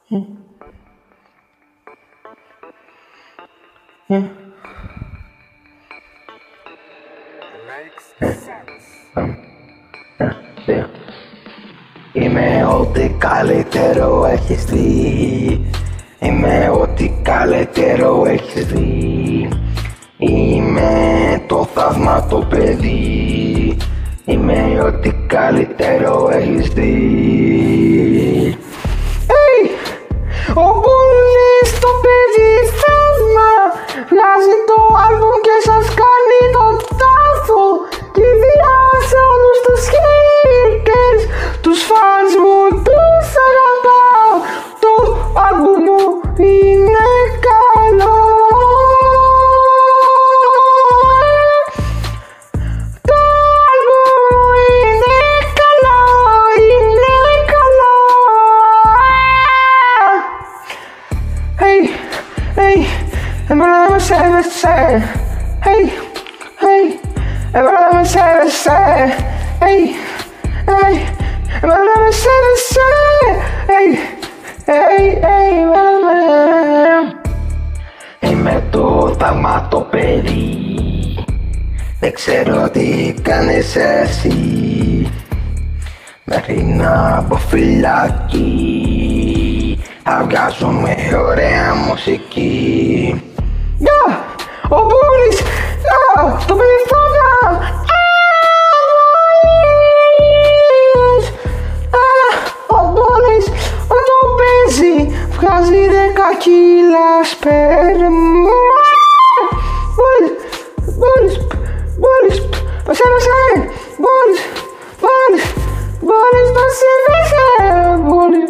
Είμαι ό,τι καλύτερο έχεις δει. Είμαι ό,τι καλύτερο έχεις δει. Είμαι το θαύμα το παιδί. Είμαι ό,τι καλύτερο έχεις δει. Ο Μπούλης το παιδί θαύμα. Βγάζει το άλμπουμ και σας κάνει το τάφο. Και διάσε όλους τους haters, τους φανς μου τους αγαπάω. Το άλμπουμ μου είναι καλό. Το άλμπουμ μου είναι καλό, είναι καλό. Εμένα με σέβεσαι. Εμένα με σέβεσαι. Εμένα με σέβεσαι. Είμαι το θαύμα το παιδί. Δεν ξέρω τι κάνεις εσύ μέχρι να μπω φυλακή. Θα βγάζουμε ωραία μουσική. Ο Μπούλης το παιδί θαύμα. Ο Μπούλης το παίζει, βγάζει 10 κιλά σπέρμα. Μπούλης, το σέβεσαι. Μπούλης, το σέβεσαι. Μπούλης.